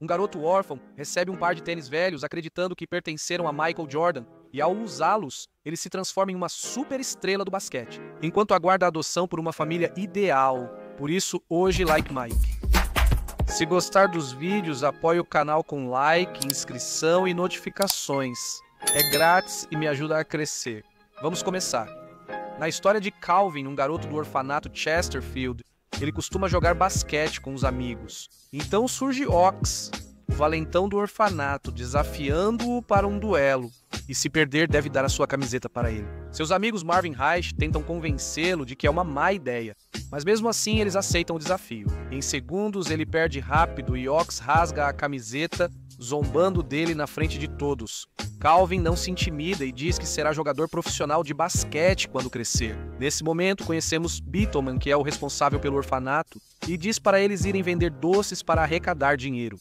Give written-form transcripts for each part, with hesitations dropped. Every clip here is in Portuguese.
Um garoto órfão recebe um par de tênis velhos acreditando que pertenceram a Michael Jordan e, ao usá-los, ele se transforma em uma super estrela do basquete, enquanto aguarda a adoção por uma família ideal. Por isso, hoje, like Mike. Se gostar dos vídeos, apoie o canal com like, inscrição e notificações. É grátis e me ajuda a crescer. Vamos começar. Na história de Calvin, um garoto do orfanato Chesterfield, ele costuma jogar basquete com os amigos. Então surge Ox, o valentão do orfanato, desafiando-o para um duelo. E se perder, deve dar a sua camiseta para ele. Seus amigos Marvin Reich tentam convencê-lo de que é uma má ideia, mas mesmo assim eles aceitam o desafio. Em segundos ele perde rápido e Ox rasga a camiseta, zombando dele na frente de todos. Calvin não se intimida e diz que será jogador profissional de basquete quando crescer. Nesse momento conhecemos Beetleman, que é o responsável pelo orfanato, e diz para eles irem vender doces para arrecadar dinheiro.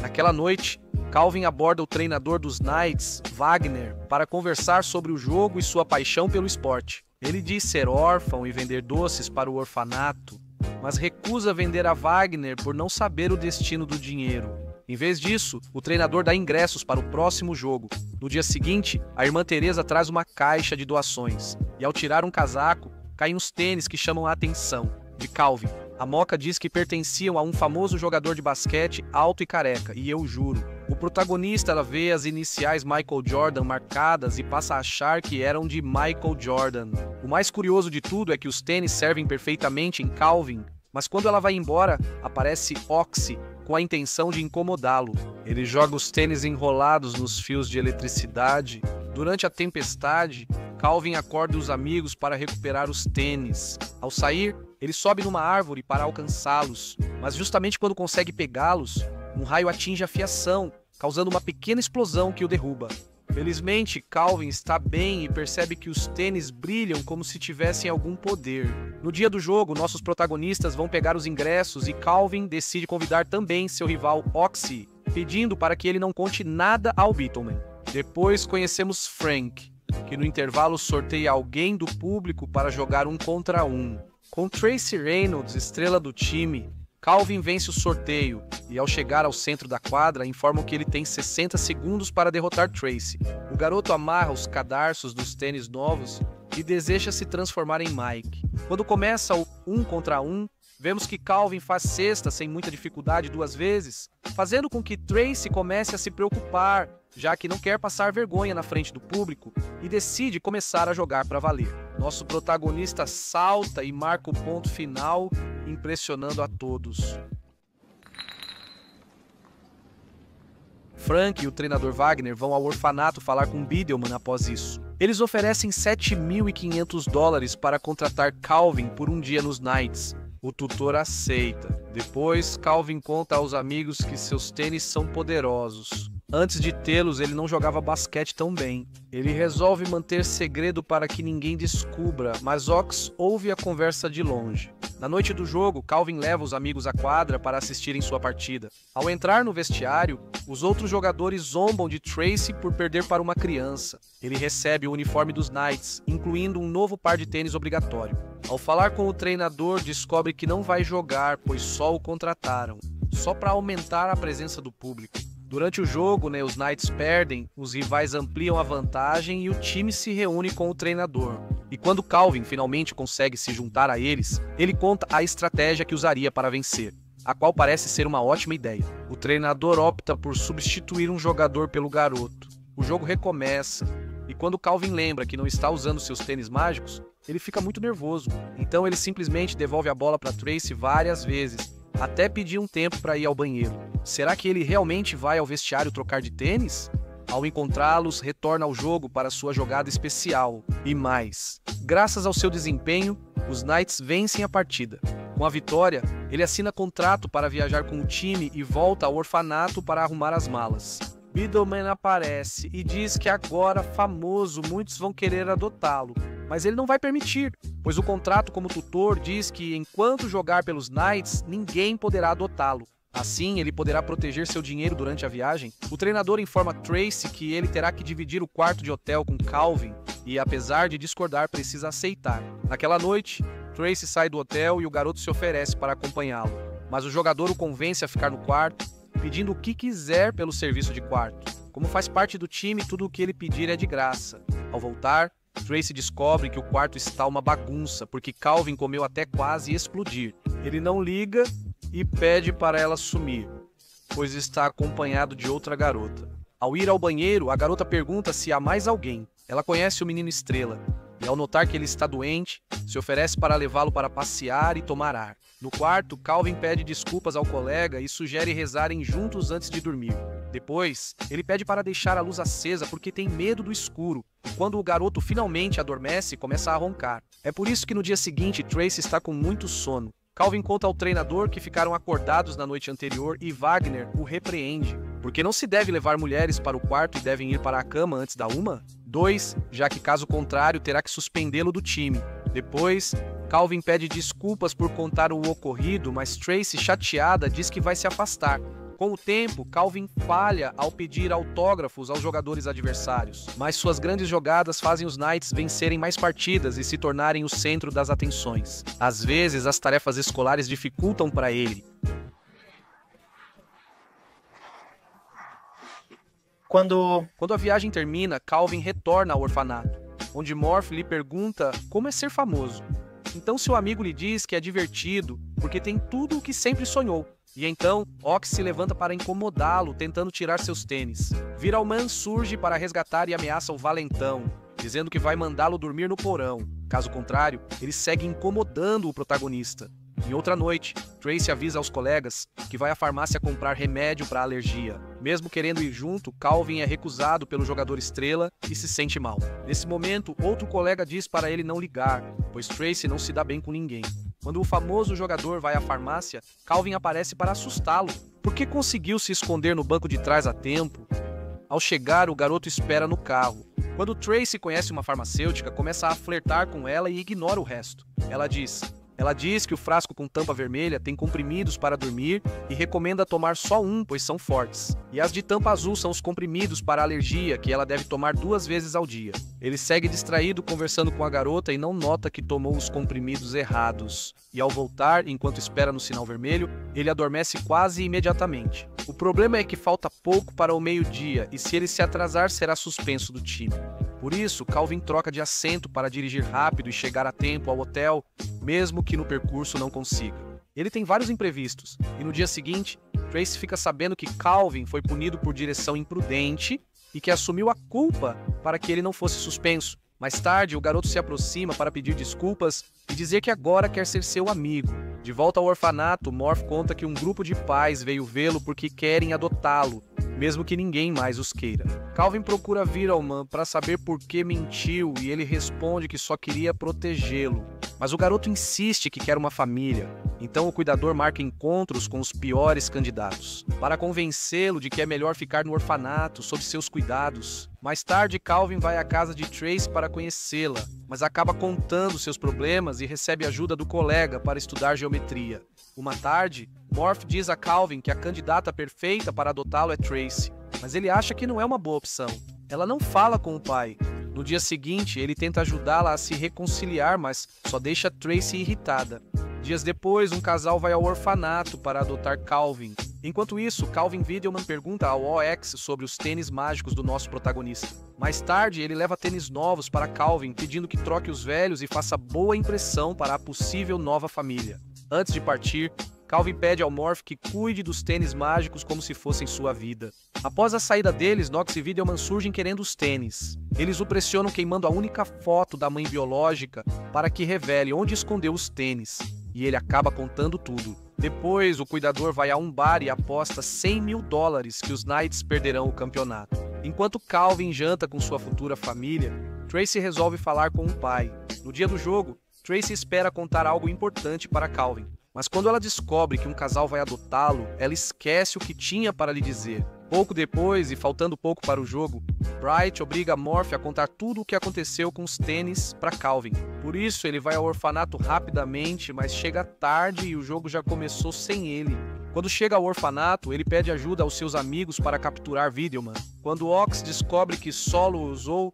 Naquela noite, Calvin aborda o treinador dos Knights, Wagner, para conversar sobre o jogo e sua paixão pelo esporte. Ele diz ser órfão e vender doces para o orfanato, mas recusa vender a Wagner por não saber o destino do dinheiro. Em vez disso, o treinador dá ingressos para o próximo jogo. No dia seguinte, a irmã Teresa traz uma caixa de doações, e ao tirar um casaco, caem os tênis que chamam a atenção de Calvin. A Moca diz que pertenciam a um famoso jogador de basquete alto e careca, e eu juro. O protagonista vê as iniciais Michael Jordan marcadas e passa a achar que eram de Michael Jordan. O mais curioso de tudo é que os tênis servem perfeitamente em Calvin, mas quando ela vai embora, aparece Oxy com a intenção de incomodá-lo. Ele joga os tênis enrolados nos fios de eletricidade. Durante a tempestade, Calvin acorda os amigos para recuperar os tênis. Ao sair, ele sobe numa árvore para alcançá-los, mas justamente quando consegue pegá-los, um raio atinge a fiação, causando uma pequena explosão que o derruba. Felizmente, Calvin está bem e percebe que os tênis brilham como se tivessem algum poder. No dia do jogo, nossos protagonistas vão pegar os ingressos e Calvin decide convidar também seu rival Oxy, pedindo para que ele não conte nada ao Beetleman. Depois conhecemos Frank, que no intervalo sorteia alguém do público para jogar 1 contra 1. Com Tracy Reynolds, estrela do time, Calvin vence o sorteio e, ao chegar ao centro da quadra, informam que ele tem 60 segundos para derrotar Tracy. O garoto amarra os cadarços dos tênis novos e deseja se transformar em Mike. Quando começa o 1 contra 1, vemos que Calvin faz cesta sem muita dificuldade 2 vezes, fazendo com que Tracy comece a se preocupar, já que não quer passar vergonha na frente do público e decide começar a jogar para valer. Nosso protagonista salta e marca o ponto final, impressionando a todos. Frank e o treinador Wagner vão ao orfanato falar com Beetleman após isso. Eles oferecem $7.500 para contratar Calvin por um dia nos Knights. O tutor aceita. Depois, Calvin conta aos amigos que seus tênis são poderosos. Antes de tê-los, ele não jogava basquete tão bem. Ele resolve manter segredo para que ninguém descubra, mas Ox ouve a conversa de longe. Na noite do jogo, Calvin leva os amigos à quadra para assistirem sua partida. Ao entrar no vestiário, os outros jogadores zombam de Tracy por perder para uma criança. Ele recebe o uniforme dos Knights, incluindo um novo par de tênis obrigatório. Ao falar com o treinador, descobre que não vai jogar, pois só o contrataram, só para aumentar a presença do público. Durante o jogo, os Knights perdem, os rivais ampliam a vantagem e o time se reúne com o treinador. E quando Calvin finalmente consegue se juntar a eles, ele conta a estratégia que usaria para vencer, a qual parece ser uma ótima ideia. O treinador opta por substituir um jogador pelo garoto. O jogo recomeça, e quando Calvin lembra que não está usando seus tênis mágicos, ele fica muito nervoso. Então ele simplesmente devolve a bola para Tracy várias vezes, até pedir um tempo para ir ao banheiro. Será que ele realmente vai ao vestiário trocar de tênis? Ao encontrá-los, retorna ao jogo para sua jogada especial. E mais. Graças ao seu desempenho, os Knights vencem a partida. Com a vitória, ele assina contrato para viajar com o time e volta ao orfanato para arrumar as malas. Beetleman aparece e diz que agora famoso, muitos vão querer adotá-lo. Mas ele não vai permitir, pois o contrato como tutor diz que enquanto jogar pelos Knights, ninguém poderá adotá-lo. Assim, ele poderá proteger seu dinheiro durante a viagem. O treinador informa Tracy que ele terá que dividir o quarto de hotel com Calvin e, apesar de discordar, precisa aceitar. Naquela noite, Tracy sai do hotel e o garoto se oferece para acompanhá-lo. Mas o jogador o convence a ficar no quarto pedindo o que quiser pelo serviço de quarto. Como faz parte do time, tudo o que ele pedir é de graça. Ao voltar, Tracy descobre que o quarto está uma bagunça, porque Calvin comeu até quase explodir. Ele não liga e pede para ela sumir, pois está acompanhado de outra garota. Ao ir ao banheiro, a garota pergunta se há mais alguém. Ela conhece o menino Estrela, e ao notar que ele está doente, se oferece para levá-lo para passear e tomar ar. No quarto, Calvin pede desculpas ao colega e sugere rezarem juntos antes de dormir. Depois, ele pede para deixar a luz acesa porque tem medo do escuro. Quando o garoto finalmente adormece, começa a roncar. É por isso que no dia seguinte, Tracy está com muito sono. Calvin conta ao treinador que ficaram acordados na noite anterior e Wagner o repreende, porque não se deve levar mulheres para o quarto e devem ir para a cama antes da 1, 2, já que caso contrário terá que suspendê-lo do time. Depois, Calvin pede desculpas por contar o ocorrido, mas Tracy, chateada, diz que vai se afastar. Com o tempo, Calvin falha ao pedir autógrafos aos jogadores adversários, mas suas grandes jogadas fazem os Knights vencerem mais partidas e se tornarem o centro das atenções. Às vezes, as tarefas escolares dificultam para ele. Quando a viagem termina, Calvin retorna ao orfanato, onde Morph lhe pergunta como é ser famoso. Então seu amigo lhe diz que é divertido, porque tem tudo o que sempre sonhou. E então, Ox se levanta para incomodá-lo, tentando tirar seus tênis. Viralman surge para resgatar e ameaça o Valentão, dizendo que vai mandá-lo dormir no porão. Caso contrário, ele segue incomodando o protagonista. Em outra noite, Tracy avisa aos colegas que vai à farmácia comprar remédio para alergia. Mesmo querendo ir junto, Calvin é recusado pelo jogador Estrela e se sente mal. Nesse momento, outro colega diz para ele não ligar, pois Tracy não se dá bem com ninguém. Quando o famoso jogador vai à farmácia, Calvin aparece para assustá-lo, porque conseguiu se esconder no banco de trás a tempo. Ao chegar, o garoto espera no carro. Quando Tracy conhece uma farmacêutica, começa a flertar com ela e ignora o resto. Ela diz que o frasco com tampa vermelha tem comprimidos para dormir e recomenda tomar só um, pois são fortes. E as de tampa azul são os comprimidos para alergia, que ela deve tomar 2 vezes ao dia. Ele segue distraído conversando com a garota e não nota que tomou os comprimidos errados. E ao voltar, enquanto espera no sinal vermelho, ele adormece quase imediatamente. O problema é que falta pouco para o meio-dia e se ele se atrasar será suspenso do time. Por isso, Calvin troca de assento para dirigir rápido e chegar a tempo ao hotel, mesmo que no percurso não consiga. Ele tem vários imprevistos, e no dia seguinte, Tracy fica sabendo que Calvin foi punido por direção imprudente e que assumiu a culpa para que ele não fosse suspenso. Mais tarde, o garoto se aproxima para pedir desculpas e dizer que agora quer ser seu amigo. De volta ao orfanato, Morph conta que um grupo de pais veio vê-lo porque querem adotá-lo, mesmo que ninguém mais os queira. Calvin procura Viralman para saber por que mentiu e ele responde que só queria protegê-lo. Mas o garoto insiste que quer uma família, então o cuidador marca encontros com os piores candidatos, para convencê-lo de que é melhor ficar no orfanato sob seus cuidados. Mais tarde, Calvin vai à casa de Tracy para conhecê-la, mas acaba contando seus problemas e recebe ajuda do colega para estudar geometria. Uma tarde, Morph diz a Calvin que a candidata perfeita para adotá-lo é Tracy, mas ele acha que não é uma boa opção. Ela não fala com o pai. No dia seguinte, ele tenta ajudá-la a se reconciliar, mas só deixa Tracy irritada. Dias depois, um casal vai ao orfanato para adotar Calvin. Enquanto isso, Calvin Wiedemann pergunta ao OX sobre os tênis mágicos do nosso protagonista. Mais tarde, ele leva tênis novos para Calvin, pedindo que troque os velhos e faça boa impressão para a possível nova família. Antes de partir, Calvin pede ao Morph que cuide dos tênis mágicos como se fossem sua vida. Após a saída deles, Nox e Wiedemann surgem querendo os tênis. Eles o pressionam queimando a única foto da mãe biológica para que revele onde escondeu os tênis. E ele acaba contando tudo. Depois, o cuidador vai a um bar e aposta $100 mil que os Knights perderão o campeonato. Enquanto Calvin janta com sua futura família, Tracy resolve falar com o pai. No dia do jogo, Tracy espera contar algo importante para Calvin. Mas quando ela descobre que um casal vai adotá-lo, ela esquece o que tinha para lhe dizer. Pouco depois, e faltando pouco para o jogo, Bright obriga Morph a contar tudo o que aconteceu com os tênis para Calvin. Por isso, ele vai ao orfanato rapidamente, mas chega tarde e o jogo já começou sem ele. Quando chega ao orfanato, ele pede ajuda aos seus amigos para capturar Wiedemann. Quando Ox descobre que Solo o usou,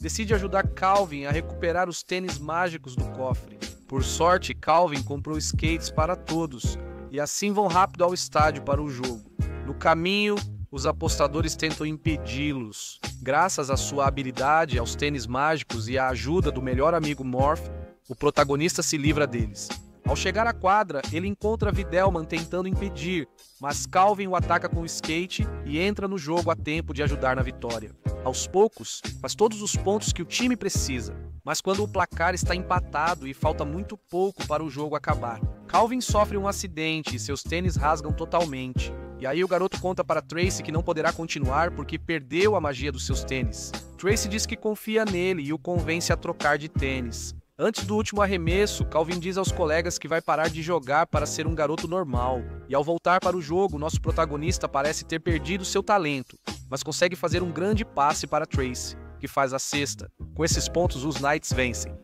decide ajudar Calvin a recuperar os tênis mágicos do cofre. Por sorte, Calvin comprou skates para todos, e assim vão rápido ao estádio para o jogo. No caminho, os apostadores tentam impedi-los. Graças à sua habilidade, aos tênis mágicos e à ajuda do melhor amigo Morph, o protagonista se livra deles. Ao chegar à quadra, ele encontra Videlman tentando impedir, mas Calvin o ataca com o skate e entra no jogo a tempo de ajudar na vitória. Aos poucos, faz todos os pontos que o time precisa, mas quando o placar está empatado e falta muito pouco para o jogo acabar, Calvin sofre um acidente e seus tênis rasgam totalmente. E aí o garoto conta para Tracy que não poderá continuar porque perdeu a magia dos seus tênis. Tracy diz que confia nele e o convence a trocar de tênis. Antes do último arremesso, Calvin diz aos colegas que vai parar de jogar para ser um garoto normal. E ao voltar para o jogo, nosso protagonista parece ter perdido seu talento, mas consegue fazer um grande passe para Tracy, que faz a cesta. Com esses pontos, os Knights vencem.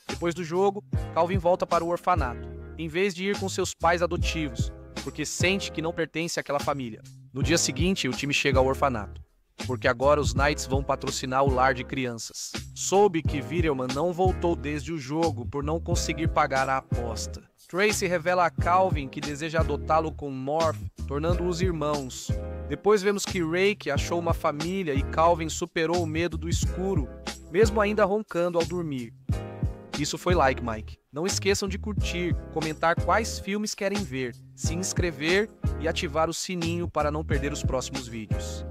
Depois do jogo, Calvin volta para o orfanato, em vez de ir com seus pais adotivos, porque sente que não pertence àquela família. No dia seguinte, o time chega ao orfanato, porque agora os Knights vão patrocinar o lar de crianças. Soube que Videlman não voltou desde o jogo por não conseguir pagar a aposta. Tracy revela a Calvin que deseja adotá-lo com Morph, tornando-os irmãos. Depois vemos que Rake achou uma família e Calvin superou o medo do escuro, mesmo ainda roncando ao dormir. Isso foi Like Mike. Não esqueçam de curtir, comentar quais filmes querem ver, se inscrever e ativar o sininho para não perder os próximos vídeos.